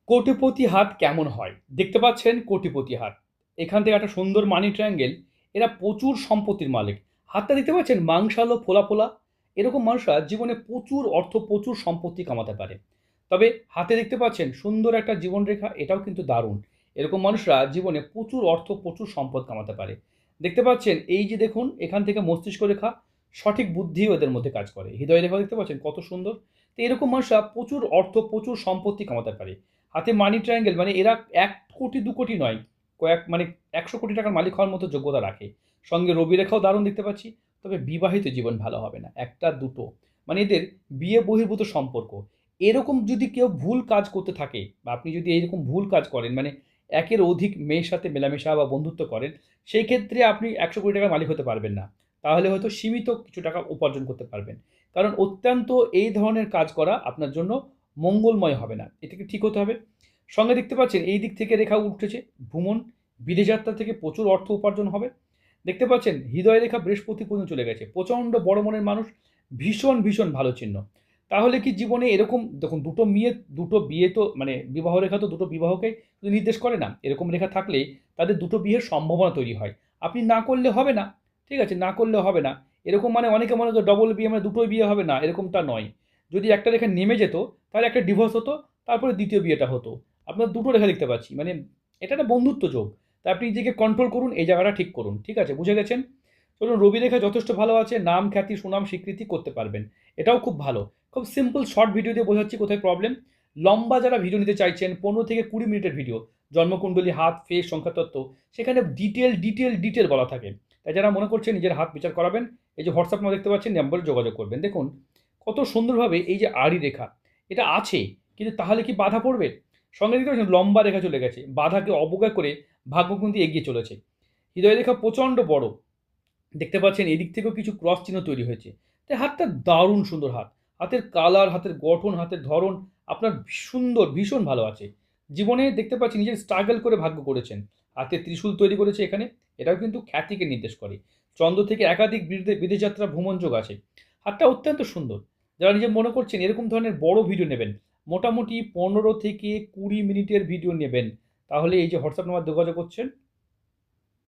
কোটিপতি হাত কেমন হয়? দেখতে পাচ্ছেন কোটিপতি হাত। এখান থেকে একটা সুন্দর মানি ট্রায়াঙ্গেল। এরা প্রচুর সম্পত্তির মালিক। হাতটা দেখতে পাচ্ছেন মাংসালো ফোলা, ফোলা। এরকম মানুষরা জীবনে প্রচুর অর্থ, প্রচুর সম্পত্তি কামাতে পারে। তবে হাতে দেখতে পাচ্ছেন সুন্দর একটা জীবনরেখা, এটাও কিন্তু দারুণ। এরকম মানুষরা জীবনে প্রচুর অর্থ, প্রচুর সম্পদ কামাতে পারে। দেখতে পাচ্ছেন এই যে দেখুন এখান থেকে মস্তিষ্ক রেখা, সঠিক বুদ্ধিও এদের মধ্যে কাজ করে। হৃদয় রেখা দেখতে পাচ্ছেন কত সুন্দর। তো এরকম মানুষরা প্রচুর অর্থ, প্রচুর সম্পত্তি কামাতে পারে। হাতে মানি ট্রায়াঙ্গেল মানে এরা ১ কোটি ২ কোটি নয়, কয়েক মানে ১০০ কোটি টাকার মালিক হওয়ার মতো যোগ্যতা রাখে। সঙ্গে রবি রেখাও দারুণ দেখতে পাচ্ছি। তবে বিবাহিত জীবন ভালো হবে না। ১টা ২টো মানে এদের বিয়ে বহির্ভূত সম্পর্ক। এরকম যদি কেউ ভুল কাজ করতে থাকে বা আপনি যদি এইরকম ভুল কাজ করেন মানে একের অধিক মেয়ের সাথে মেলামেশা বা বন্ধুত্ব করেন, সেই ক্ষেত্রে আপনি ১০০ কোটি টাকার মালিক হতে পারবেন না। তাহলে হয়তো সীমিত কিছু টাকা উপার্জন করতে পারবেন। কারণ অত্যন্ত এই ধরনের কাজ করা আপনার জন্য মঙ্গলময় হবে না। এটাকে ঠিক হতে হবে। সঙ্গে দেখতে পাচ্ছেন এই দিক থেকে রেখা উঠেছে ভ্রমণ, বিদেশ যাত্রা থেকে প্রচুর অর্থ উপার্জন হবে। দেখতে পাচ্ছেন হৃদয় রেখা বৃহস্পতি পর্যন্ত চলে গেছে। প্রচণ্ড বড় মনের মানুষ, ভীষণ, ভীষণ ভালো চিহ্ন। তাহলে কি জীবনে এরকম দেখুন ২টো বিয়ে তো মানে বিবাহ রেখা তো ২টো বিবাহকে নির্দেশ করে না। এরকম রেখা থাকলে তাদের ২টো বিয়ের সম্ভাবনা তৈরি হয়। আপনি না করলে হবে না। ঠিক আছে? না করলে হবে না। এরকম মানে অনেকে মনে করে ডবল বিয়ে মানে দুটোই বিয়ে হবে না, এরকমটা নয়। যদি একটা রেখা নেমে যেত তাহলে একটা ডিভোর্স হতো, তারপরে ২য় বিয়েটা হতো। আপনার ২টো রেখা দেখতে পাচ্ছি। মানে এটা একটা বন্ধুত্ব যোগ। তাই আপনি নিজেকে কন্ট্রোল করুন, এই জায়গাটা ঠিক করুন। ঠিক আছে? বুঝে গেছেন? চলুন রবি রেখা যথেষ্ট ভালো আছে। নাম, খ্যাতি, সুনাম, স্বীকৃতি করতে পারবেন। এটাও খুব ভালো। খুব সিম্পল শর্ট ভিডিও দিয়ে বোঝাচ্ছি কোথায় প্রবলেম। লম্বা যারা ভিডিও নিতে চাইছেন ১৫ থেকে ২০ মিনিটের ভিডিও, জন্মকুণ্ডলী, হাত, ফেস, সংখ্যাতত্ত্ব, সেখানে ডিটেল বলা থাকে। তাই যারা মনে করছেন নিজের হাত বিচার করাবেন, এই যে হোয়াটসঅ্যাপ নাম্বার দেখতে পাচ্ছেন, নাম্বারে যোগাযোগ করবেন। দেখুন কত সুন্দরভাবে এই যে আড়ি রেখা, এটা আছে, কিন্তু তাহলে কি বাধা পড়বে? সঙ্গে দেখতে পাচ্ছেন লম্বা রেখা চলে গেছে। বাধাকে অবজ্ঞা করে ভাগ্য কিন্তু এগিয়ে চলেছে। হৃদয় রেখা প্রচণ্ড বড়। দেখতে পাচ্ছেন এদিক থেকেও কিছু ক্রস চিহ্ন তৈরি হয়েছে। তাই হাতটা দারুণ সুন্দর হাত। হাতের কালার, হাতের গঠন, হাতের ধরন আপনার সুন্দর, ভীষণ ভালো আছে। জীবনে দেখতে পাচ্ছি নিজের স্ট্রাগল করে ভাগ্য করেছেন। হাতে ত্রিশূল তৈরি করেছে এখানে। এটাও কিন্তু খ্যাতিকে নির্দেশ করে। চন্দ্র থেকে একাধিক বিদেশ যাত্রা ভ্রমণ যোগ আছে। হাতটা অত্যন্ত সুন্দর। যারা নিজে মনে করছেন এরকম ধরনের বড় ভিডিও নেবেন, মোটামুটি ১৫ থেকে ২০ মিনিটের ভিডিও নেবেন। তাহলে এই যে হোয়াটসঅ্যাপ নাম্বার যোগাযোগ করছেন